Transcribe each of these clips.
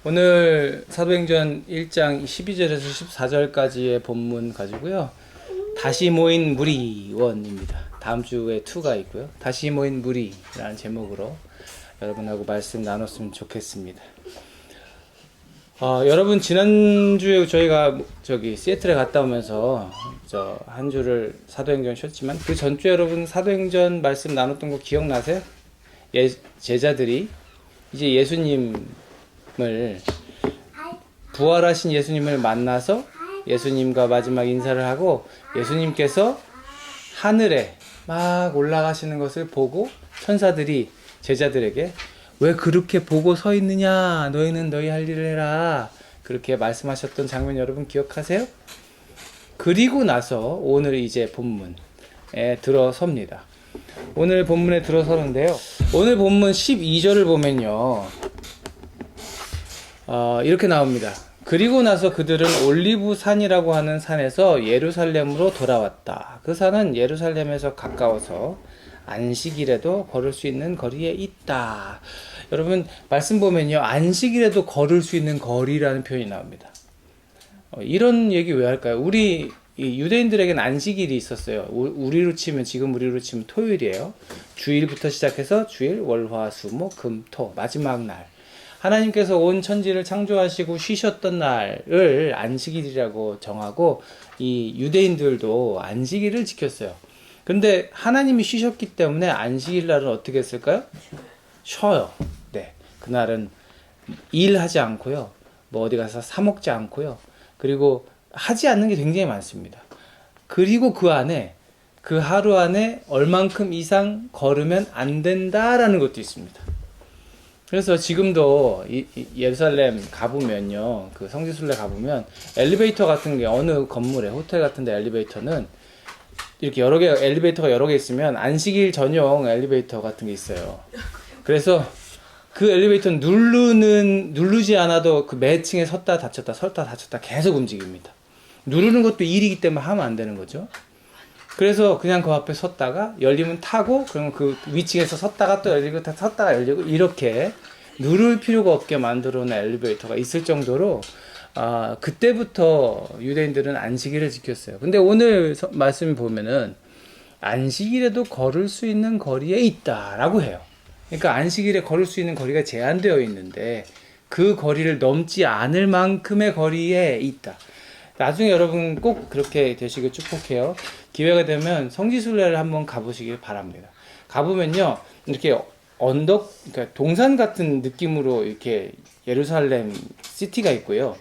오늘 사도행전 1장 12절에서 14절까지의 본문 가지고요. 다시 모인 무리원입니다. 다음 주에 2가 있고요. 다시 모인 무리라는 제목으로 여러분하고 말씀 나눴으면 좋겠습니다. 여러분 지난주에 저희가 시애틀에 갔다 오면서 한 주를 사도행전 쉬었지만 그 전주에 여러분 사도행전 말씀 나눴던 거 기억나세요? 제자들이 이제 부활하신 예수님을 만나서 예수님과 마지막 인사를 하고 예수님께서 하늘에 막 올라가시는 것을 보고 천사들이 제자들에게 왜 그렇게 보고 서 있느냐, 너희는 너희 할 일을 해라, 그렇게 말씀하셨던 장면 여러분 기억하세요? 그리고 나서 오늘 이제 본문에 들어섭니다. 오늘 본문에 들어서는데요, 오늘 본문 12절을 보면요, 이렇게 나옵니다. 그리고 나서 그들은 올리브 산이라고 하는 산에서 예루살렘으로 돌아왔다. 그 산은 예루살렘에서 가까워서 안식일에도 걸을 수 있는 거리에 있다. 여러분 말씀 보면요, 안식일에도 걸을 수 있는 거리라는 표현이 나옵니다. 이런 얘기 왜 할까요? 우리 유대인들에게는 안식일이 있었어요. 지금 우리로 치면 토요일이에요. 주일부터 시작해서 주일, 월, 화, 수, 목, 금, 토, 마지막 날, 하나님께서 온 천지를 창조하시고 쉬셨던 날을 안식일이라고 정하고 이 유대인들도 안식일을 지켰어요. 근데 하나님이 쉬셨기 때문에 안식일 날은 어떻게 했을까요? 쉬어요. 네, 그날은 일하지 않고요, 뭐 어디 가서 사 먹지 않고요, 그리고 하지 않는 게 굉장히 많습니다. 그리고 그 하루 안에 얼만큼 이상 걸으면 안 된다라는 것도 있습니다. 그래서 지금도 예루살렘 가보면요, 그 성지순례 가보면 엘리베이터 같은 게 어느 건물에, 호텔 같은 데 엘리베이터는 이렇게 엘리베이터가 여러 개 있으면 안식일 전용 엘리베이터 같은 게 있어요. 그래서 그 엘리베이터는 누르지 않아도 그 매층에 섰다 닫혔다 계속 움직입니다. 누르는 것도 일이기 때문에 하면 안 되는 거죠. 그래서 그냥 그 앞에 섰다가 열리면 타고, 그러면 그 위층에서 섰다가 또 열리고 섰다가 열리고, 이렇게 누를 필요가 없게 만들어 놓은 엘리베이터가 있을 정도로 그때부터 유대인들은 안식일을 지켰어요. 근데 오늘 말씀을 보면은 안식일에도 걸을 수 있는 거리에 있다라고 해요. 그러니까 안식일에 걸을 수 있는 거리가 제한되어 있는데 그 거리를 넘지 않을 만큼의 거리에 있다. 나중에 여러분 꼭 그렇게 되시길 축복해요. 기회가 되면 성지순례를 한번 가보시길 바랍니다. 가보면요, 이렇게 그러니까 동산 같은 느낌으로 이렇게 예루살렘 시티가 있고요.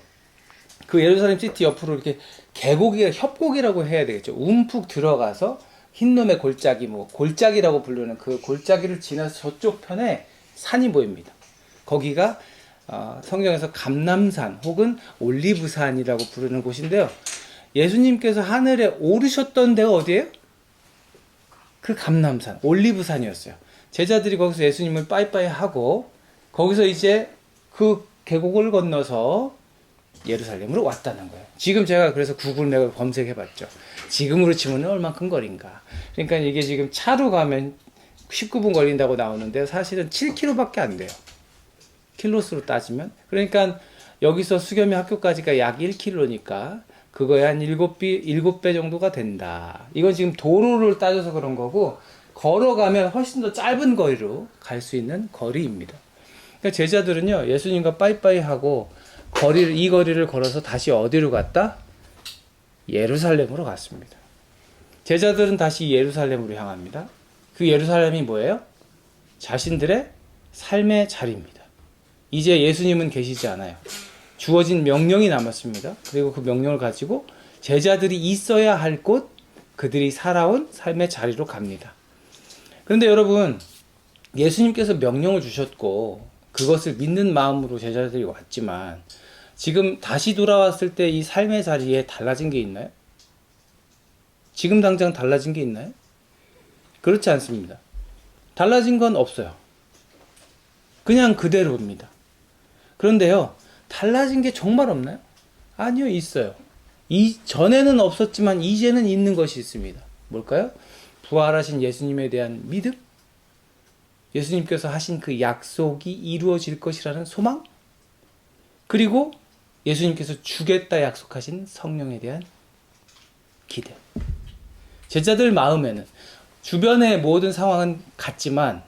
그 예루살렘 시티 옆으로 이렇게 협곡이라고 해야 되겠죠. 움푹 들어가서 흰놈의 골짜기라고 부르는 그 골짜기를 지나서 저쪽 편에 산이 보입니다. 거기가 성경에서 감람산 혹은 올리브산이라고 부르는 곳인데요, 예수님께서 하늘에 오르셨던 데가 어디예요? 그 감람산, 올리브산이었어요. 제자들이 거기서 예수님을 빠이빠이 하고 거기서 이제 그 계곡을 건너서 예루살렘으로 왔다는 거예요. 지금 제가 그래서 구글맵을 검색해 봤죠. 지금으로 치면 얼만큼 거리인가. 그러니까 이게 지금 차로 가면 19분 걸린다고 나오는데 사실은 7km밖에 안 돼요. 킬로수로 따지면. 그러니까 여기서 수겸이 학교까지가 약 1km니까 그거에 한 7배 정도가 된다. 이건 지금 도로를 따져서 그런 거고, 걸어가면 훨씬 더 짧은 거리로 갈 수 있는 거리입니다. 그러니까 제자들은요, 예수님과 빠이빠이 하고 이 거리를 걸어서 다시 어디로 갔다? 예루살렘으로 갔습니다. 제자들은 다시 예루살렘으로 향합니다. 그 예루살렘이 뭐예요? 자신들의 삶의 자리입니다. 이제 예수님은 계시지 않아요. 주어진 명령이 남았습니다. 그리고 그 명령을 가지고 제자들이 있어야 할 곳, 그들이 살아온 삶의 자리로 갑니다. 그런데 여러분, 예수님께서 명령을 주셨고 그것을 믿는 마음으로 제자들이 왔지만 지금 다시 돌아왔을 때 이 삶의 자리에 달라진 게 있나요? 지금 당장 달라진 게 있나요? 그렇지 않습니다. 달라진 건 없어요. 그냥 그대로입니다. 그런데요, 달라진 게 정말 없나요? 아니요, 있어요. 전에는 없었지만 이제는 있는 것이 있습니다. 뭘까요? 부활하신 예수님에 대한 믿음? 예수님께서 하신 그 약속이 이루어질 것이라는 소망? 그리고 예수님께서 주겠다 약속하신 성령에 대한 기대. 제자들 마음에는 주변의 모든 상황은 같지만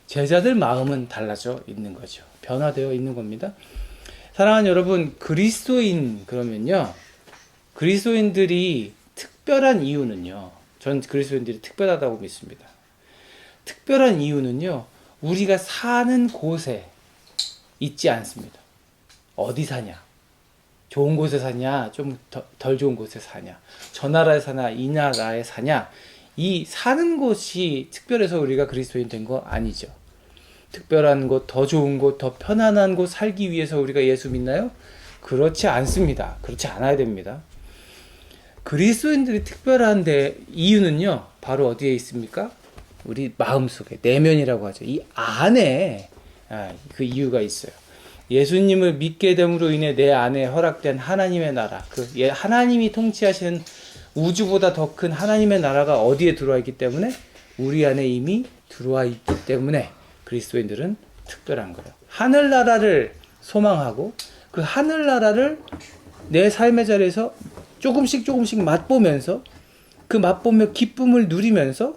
제자들 마음은 달라져 있는 거죠. 변화되어 있는 겁니다. 사랑하는 여러분, 그리스도인 그러면요. 그리스도인들이 특별한 이유는요. 전 그리스도인들이 특별하다고 믿습니다. 특별한 이유는요. 우리가 사는 곳에 있지 않습니다. 어디 사냐? 좋은 곳에 사냐? 좀 덜 좋은 곳에 사냐? 저 나라에 사냐? 이 나라에 사냐? 이 사는 곳이 특별해서 우리가 그리스도인 된 거 아니죠. 특별한 곳, 더 좋은 곳, 더 편안한 곳 살기 위해서 우리가 예수 믿나요? 그렇지 않습니다. 그렇지 않아야 됩니다. 그리스도인들이 특별한데 이유는요. 바로 어디에 있습니까? 우리 마음속에, 내면이라고 하죠. 이 안에 그 이유가 있어요. 예수님을 믿게 됨으로 인해 내 안에 허락된 하나님의 나라, 하나님이 통치하시는 우주보다 더 큰 하나님의 나라가 어디에 들어와 있기 때문에 우리 안에 이미 들어와 있기 때문에 그리스도인들은 특별한 거예요. 하늘나라를 소망하고 그 하늘나라를 내 삶의 자리에서 조금씩 맛보면서 그 맛보며 기쁨을 누리면서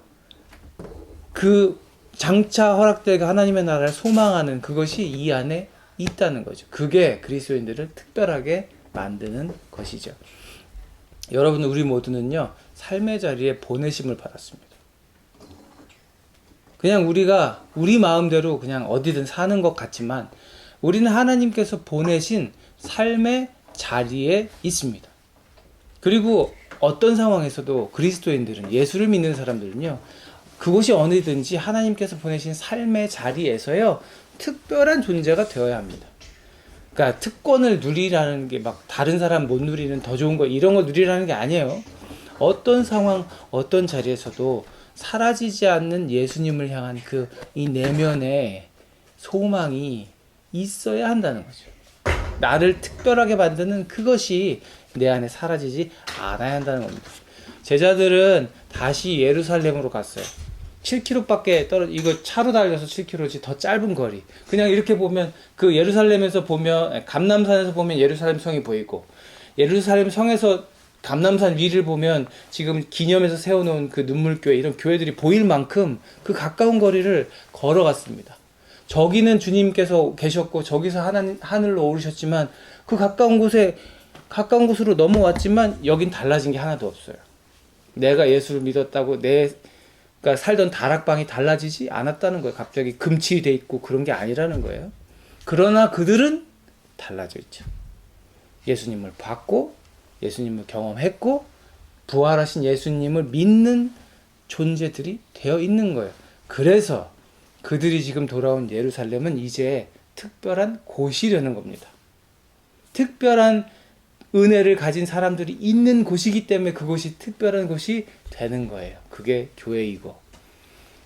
그 장차 허락될 하나님의 나라를 소망하는 그것이 이 안에 있다는 거죠. 그게 그리스도인들을 특별하게 만드는 것이죠. 여러분, 우리 모두는요, 삶의 자리에 보내심을 받았습니다. 그냥 우리가 우리 마음대로 그냥 어디든 사는 것 같지만 우리는 하나님께서 보내신 삶의 자리에 있습니다. 그리고 어떤 상황에서도 그리스도인들은, 예수를 믿는 사람들은요, 그곳이 어디든지 하나님께서 보내신 삶의 자리에서요, 특별한 존재가 되어야 합니다. 그러니까 특권을 누리라는 게 막 다른 사람 못 누리는 더 좋은 거 이런 거 누리라는 게 아니에요. 어떤 상황, 어떤 자리에서도 사라지지 않는 예수님을 향한 그 이 내면의 소망이 있어야 한다는 거죠. 나를 특별하게 만드는 그것이 내 안에 사라지지 않아야 한다는 겁니다. 제자들은 다시 예루살렘으로 갔어요. 7km밖에 이거 차로 달려서 7km지 더 짧은 거리. 그냥 이렇게 보면 그 예루살렘에서 보면 감람산에서 보면 예루살렘 성이 보이고 예루살렘 성에서 감람산 위를 보면 지금 기념해서 세워놓은 그 눈물교회 이런 교회들이 보일 만큼 그 가까운 거리를 걸어갔습니다. 저기는 주님께서 계셨고 저기서 하늘로 오르셨지만 그 가까운 곳으로 넘어왔지만 여긴 달라진 게 하나도 없어요. 내가 예수를 믿었다고 그러니까 살던 다락방이 달라지지 않았다는 거예요. 갑자기 금칠이 돼 있고 그런 게 아니라는 거예요. 그러나 그들은 달라져 있죠. 예수님을 봤고 예수님을 경험했고 부활하신 예수님을 믿는 존재들이 되어 있는 거예요. 그래서 그들이 지금 돌아온 예루살렘은 이제 특별한 곳이라는 겁니다. 특별한 은혜를 가진 사람들이 있는 곳이기 때문에 그곳이 특별한 곳이 되는 거예요. 그게 교회이고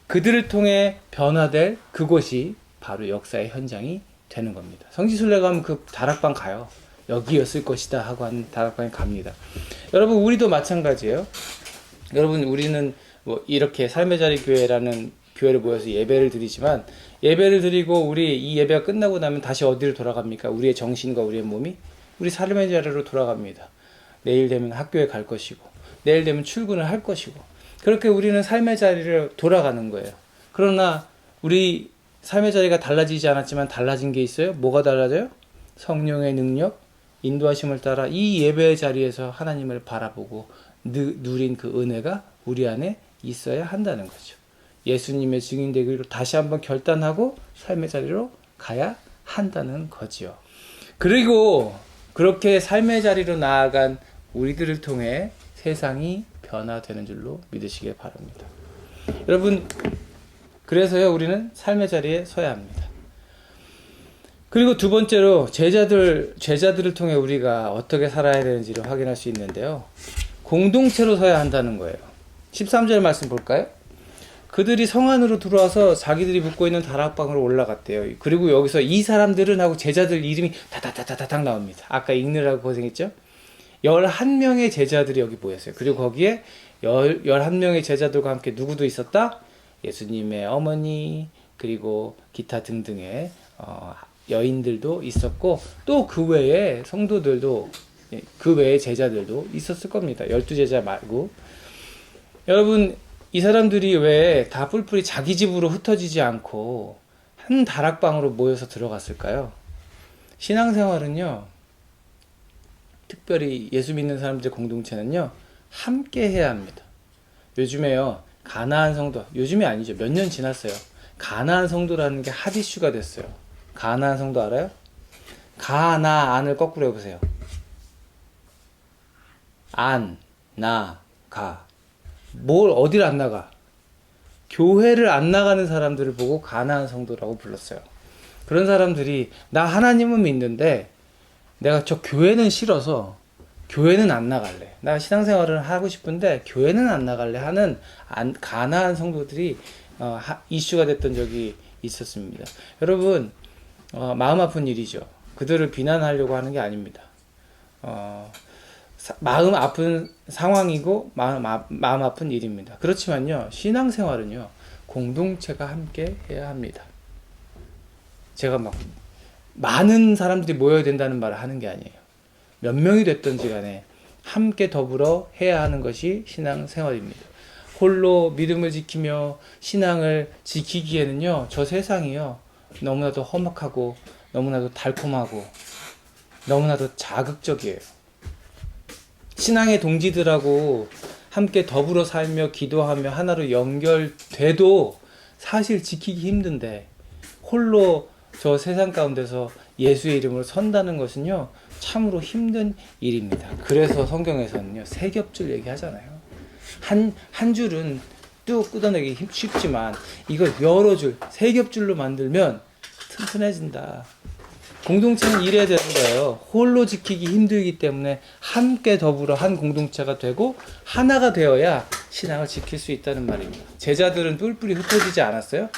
그들을 통해 변화될 그곳이 바로 역사의 현장이 되는 겁니다. 성지순례 가면 그 다락방 가요. 여기였을 것이다 하고 하는 다락방에 갑니다. 여러분, 우리도 마찬가지예요. 여러분, 우리는 뭐 이렇게 삶의 자리 교회라는 교회를 모여서 예배를 드리지만 예배를 드리고 우리 이 예배가 끝나고 나면 다시 어디로 돌아갑니까? 우리의 정신과 우리의 몸이 우리 삶의 자리로 돌아갑니다. 내일 되면 학교에 갈 것이고 내일 되면 출근을 할 것이고 그렇게 우리는 삶의 자리를 돌아가는 거예요. 그러나 우리 삶의 자리가 달라지지 않았지만 달라진 게 있어요. 뭐가 달라져요? 성령의 능력, 인도하심을 따라 이 예배의 자리에서 하나님을 바라보고 누린 그 은혜가 우리 안에 있어야 한다는 거죠. 예수님의 증인 되기로 다시 한번 결단하고 삶의 자리로 가야 한다는 거지요. 그리고 그렇게 삶의 자리로 나아간 우리들을 통해 세상이 변화되는 줄로 믿으시길 바랍니다. 여러분, 그래서요, 우리는 삶의 자리에 서야 합니다. 그리고 두 번째로 제자들을 통해 우리가 어떻게 살아야 되는지를 확인할 수 있는데요. 공동체로 서야 한다는 거예요. 13절 말씀 볼까요? 그들이 성 안으로 들어와서 자기들이 묵고 있는 다락방으로 올라갔대요. 그리고 여기서 이 사람들은 하고 제자들 이름이 다다다다닥 나옵니다. 아까 읽느라고 고생했죠? 11명의 제자들이 여기 모였어요. 그리고 거기에 11명의 제자들과 함께 누구도 있었다? 예수님의 어머니, 그리고 기타 등등의 여인들도 있었고 또 그 외에 성도들도 그 외에 제자들도 있었을 겁니다. 12제자 말고. 여러분 이 사람들이 왜 다 뿔뿔이 자기 집으로 흩어지지 않고 한 다락방으로 모여서 들어갔을까요? 신앙생활은요, 특별히 예수 믿는 사람들의 공동체는요, 함께 해야 합니다. 요즘에요, 가나안 성도, 요즘이 아니죠. 몇 년 지났어요. 가나안 성도라는 게 핫 이슈가 됐어요. 가나안 성도 알아요? 가나안을 거꾸로 해보세요. 안, 나, 가. 어디를 안 나가? 교회를 안 나가는 사람들을 보고 가나안 성도라고 불렀어요. 그런 사람들이 나 하나님은 믿는데 내가 저 교회는 싫어서 교회는 안 나갈래. 나 신앙생활을 하고 싶은데 교회는 안 나갈래 하는 가나안 성도들이 이슈가 됐던 적이 있었습니다. 여러분 마음 아픈 일이죠. 그들을 비난하려고 하는 게 아닙니다. 마음 아픈 상황이고 마음 아픈 일입니다. 그렇지만요, 신앙생활은요, 공동체가 함께 해야 합니다. 제가 막 많은 사람들이 모여야 된다는 말을 하는 게 아니에요. 몇 명이 됐든지 간에 함께 더불어 해야 하는 것이 신앙생활입니다. 홀로 믿음을 지키며 신앙을 지키기에는요, 저 세상이요, 너무나도 험악하고 너무나도 달콤하고 너무나도 자극적이에요. 신앙의 동지들하고 함께 더불어 살며 기도하며 하나로 연결돼도 사실 지키기 힘든데 홀로 저 세상 가운데서 예수의 이름으로 선다는 것은요, 참으로 힘든 일입니다. 그래서 성경에서는요, 세 겹줄 얘기하잖아요. 한 줄은 뚝 끊어내기 쉽지만 이걸 여러 줄, 세 겹줄로 만들면 튼튼해진다. 공동체는 이래야 되는 거예요. 홀로 지키기 힘들기 때문에 함께 더불어 한 공동체가 되고 하나가 되어야 신앙을 지킬 수 있다는 말입니다. 제자들은 뿔뿔이 흩어지지 않았어요?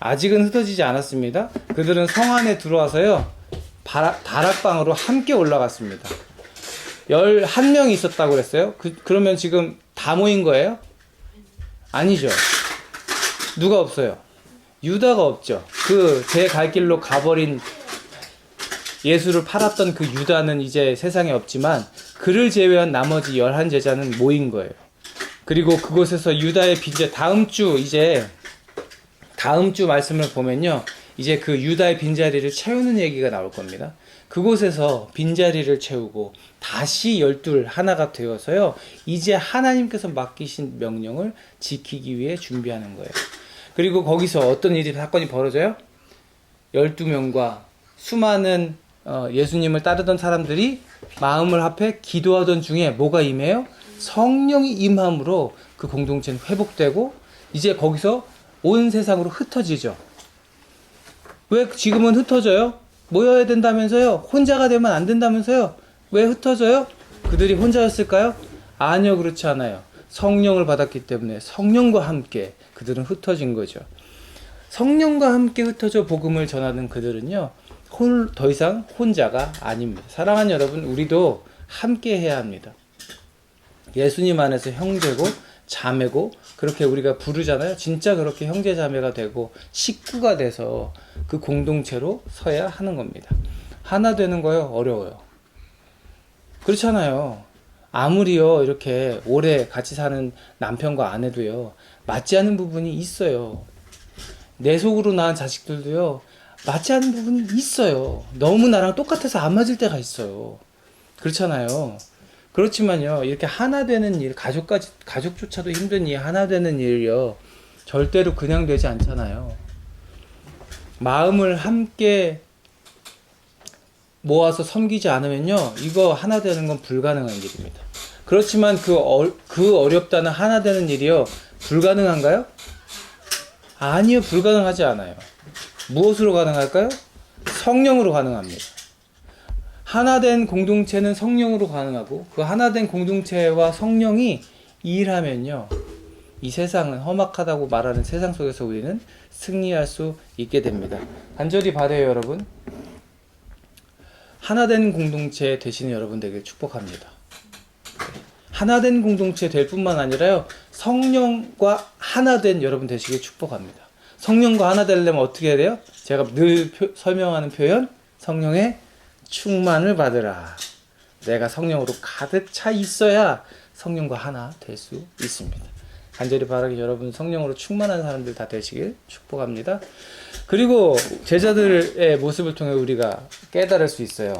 아직은 흩어지지 않았습니다. 그들은 성 안에 들어와서요, 다락방으로 함께 올라갔습니다. 11명이 있었다고 그랬어요? 그러면 지금 다 모인 거예요? 아니죠. 누가 없어요? 유다가 없죠. 제 갈 길로 가버린 예수를 팔았던 그 유다는 이제 세상에 없지만 그를 제외한 나머지 11제자는 모인 거예요. 그리고 그곳에서 유다의 빈자, 다음 주 말씀을 보면요, 이제 그 유다의 빈자리를 채우는 얘기가 나올 겁니다. 그곳에서 빈자리를 채우고 다시 12 하나가 되어서요, 이제 하나님께서 맡기신 명령을 지키기 위해 준비하는 거예요. 그리고 거기서 어떤 사건이 벌어져요? 12명과 수많은 예수님을 따르던 사람들이 마음을 합해 기도하던 중에 뭐가 임해요? 성령이 임함으로 그 공동체는 회복되고 이제 거기서 온 세상으로 흩어지죠. 왜 지금은 흩어져요? 모여야 된다면서요? 혼자가 되면 안 된다면서요? 왜 흩어져요? 그들이 혼자였을까요? 아니요, 그렇지 않아요. 성령을 받았기 때문에 성령과 함께 그들은 흩어진 거죠. 성령과 함께 흩어져 복음을 전하는 그들은요, 더 이상 혼자가 아닙니다. 사랑하는 여러분, 우리도 함께 해야 합니다. 예수님 안에서 형제고 자매고 그렇게 우리가 부르잖아요. 진짜 그렇게 형제 자매가 되고 식구가 돼서 그 공동체로 서야 하는 겁니다. 하나 되는 거요, 어려워요. 그렇잖아요. 아무리요 이렇게 오래 같이 사는 남편과 아내도요, 맞지 않는 부분이 있어요. 내 속으로 낳은 자식들도요, 맞지 않는 부분이 있어요. 너무 나랑 똑같아서 안 맞을 때가 있어요. 그렇잖아요. 그렇지만요, 이렇게 하나 되는 일, 가족조차도 힘든 이 하나 되는 일이요, 절대로 그냥 되지 않잖아요. 마음을 함께 모아서 섬기지 않으면요, 이거 하나 되는 건 불가능한 일입니다. 그렇지만 그 어렵다는 하나 되는 일이요, 불가능한가요? 아니요, 불가능하지 않아요. 무엇으로 가능할까요? 성령으로 가능합니다. 하나된 공동체는 성령으로 가능하고 그 하나된 공동체와 성령이 일하면요, 이 세상은 험악하다고 말하는 세상 속에서 우리는 승리할 수 있게 됩니다. 간절히 바라요, 여러분. 하나된 공동체 되시는 여러분 되길 축복합니다. 하나된 공동체 될 뿐만 아니라요, 성령과 하나된 여러분 되시길 축복합니다. 성령과 하나 되려면 어떻게 해야 돼요? 제가 늘 설명하는 표현, 성령의 충만을 받으라. 내가 성령으로 가득 차 있어야 성령과 하나 될 수 있습니다. 간절히 바라기 여러분 성령으로 충만한 사람들 다 되시길 축복합니다. 그리고 제자들의 모습을 통해 우리가 깨달을 수 있어요.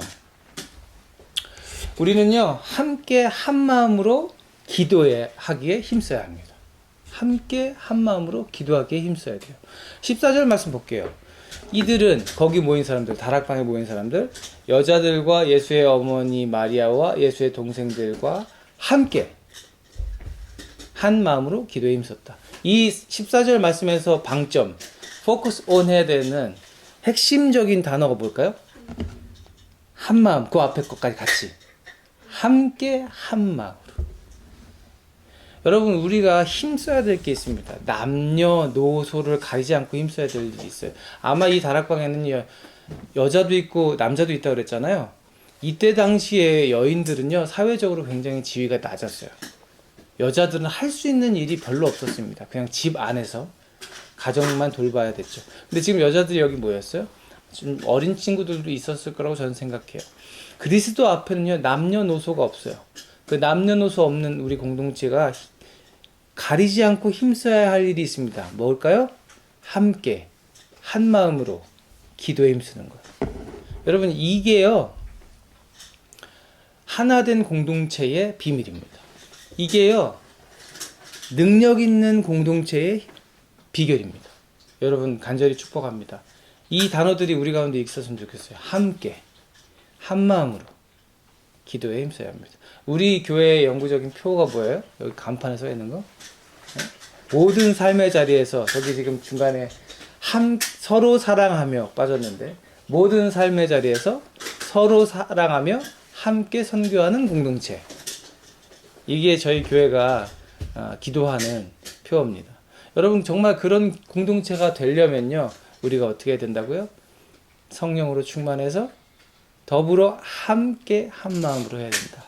우리는요, 함께 한 마음으로 기도하기에 힘써야 합니다. 함께 한 마음으로 기도하기에 힘써야 돼요. 14절 말씀 볼게요. 이들은 거기 모인 사람들, 다락방에 모인 사람들, 여자들과 예수의 어머니 마리아와 예수의 동생들과 함께 한 마음으로 기도에 힘썼다. 이 14절 말씀에서 방점, 포커스 온 해야 되는 핵심적인 단어가 뭘까요? 한 마음, 그 앞에 것까지 같이 함께 한 마음으로. 여러분, 우리가 힘써야 될 게 있습니다. 남녀노소를 가리지 않고 힘써야 될 일이 있어요. 아마 이 다락방에는 여자도 있고 남자도 있다고 그랬잖아요. 이때 당시에 여인들은요, 사회적으로 굉장히 지위가 낮았어요. 여자들은 할 수 있는 일이 별로 없었습니다. 그냥 집 안에서 가정만 돌봐야 됐죠. 근데 지금 여자들이 여기 모였어요. 좀 어린 친구들도 있었을 거라고 저는 생각해요. 그리스도 앞에는요, 남녀노소가 없어요. 그 남녀노소 없는 우리 공동체가 가리지 않고 힘써야 할 일이 있습니다. 뭘까요? 함께 한 마음으로 기도에 힘쓰는 거예요. 여러분, 이게요, 하나된 공동체의 비밀입니다. 이게요, 능력 있는 공동체의 비결입니다. 여러분, 간절히 축복합니다. 이 단어들이 우리 가운데 있었으면 좋겠어요. 함께 한 마음으로 기도에 힘써야 합니다. 우리 교회의 영구적인 표가 뭐예요? 여기 간판에 써 있는 거? 네? 모든 삶의 자리에서, 저기 지금 중간에 서로 사랑하며 빠졌는데, 모든 삶의 자리에서 서로 사랑하며 함께 선교하는 공동체. 이게 저희 교회가 기도하는 표어입니다. 여러분, 정말 그런 공동체가 되려면요, 우리가 어떻게 해야 된다고요? 성령으로 충만해서 더불어 함께 한 마음으로 해야 된다.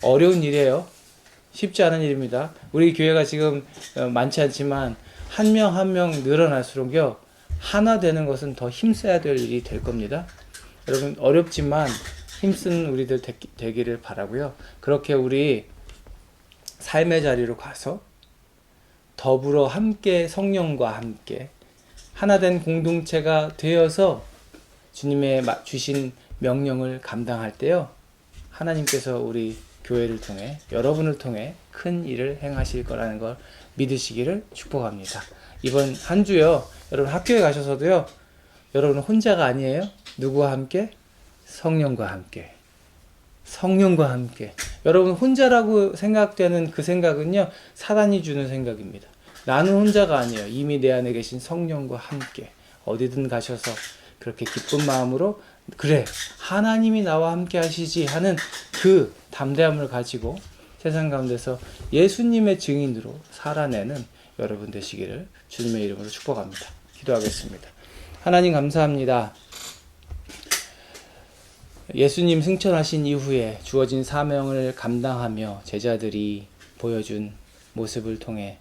어려운 일이에요. 쉽지 않은 일입니다. 우리 교회가 지금 많지 않지만 한 명 한 명 늘어날수록요, 하나 되는 것은 더 힘써야 될 일이 될 겁니다. 여러분, 어렵지만 힘쓴 우리들 되기를 바라고요. 그렇게 우리 삶의 자리로 가서 더불어 함께 성령과 함께 하나된 공동체가 되어서 주님의 주신 명령을 감당할 때요, 하나님께서 우리 교회를 통해, 여러분을 통해 큰 일을 행하실 거라는 걸 믿으시기를 축복합니다. 이번 한 주요, 여러분 학교에 가셔서도요, 여러분은 혼자가 아니에요. 누구와 함께? 성령과 함께. 성령과 함께. 여러분, 혼자라고 생각되는 그 생각은요, 사단이 주는 생각입니다. 나는 혼자가 아니에요. 이미 내 안에 계신 성령과 함께 어디든 가셔서 그렇게 기쁜 마음으로, 그래, 하나님이 나와 함께 하시지 하는 그 담대함을 가지고 세상 가운데서 예수님의 증인으로 살아내는 여러분 되시기를 주님의 이름으로 축복합니다. 기도하겠습니다. 하나님, 감사합니다. 예수님 승천하신 이후에 주어진 사명을 감당하며 제자들이 보여준 모습을 통해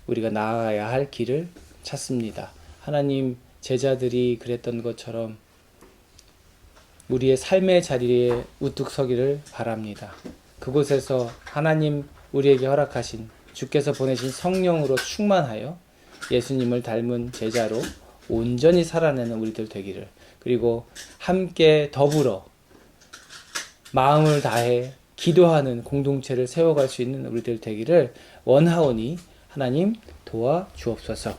우리가 나아가야 할 길을 찾습니다. 하나님, 제자들이 그랬던 것처럼 우리의 삶의 자리에 우뚝 서기를 바랍니다. 그곳에서 하나님 우리에게 허락하신, 주께서 보내신 성령으로 충만하여 예수님을 닮은 제자로 온전히 살아내는 우리들 되기를, 그리고 함께 더불어 마음을 다해 기도하는 공동체를 세워갈 수 있는 우리들 되기를 원하오니 하나님 도와 주옵소서.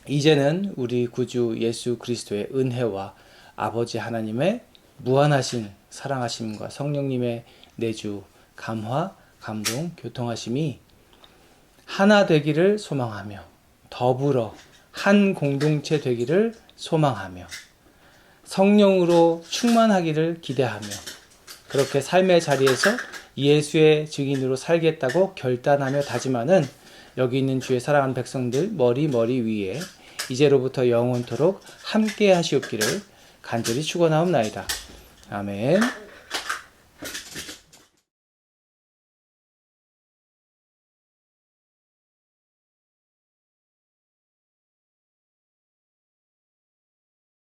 이제는 우리 구주 예수 그리스도의 은혜와 아버지 하나님의 무한하신 사랑하심과 성령님의 내주, 감화, 감동, 교통하심이 하나 되기를 소망하며 더불어 한 공동체 되기를 소망하며 성령으로 충만하기를 기대하며 그렇게 삶의 자리에서 예수의 증인으로 살겠다고 결단하며 다짐하는 여기 있는 주의 사랑하는 백성들 머리 위에 이제로부터 영원토록 함께 하시옵기를 간절히 축원하옵나이다. 아멘.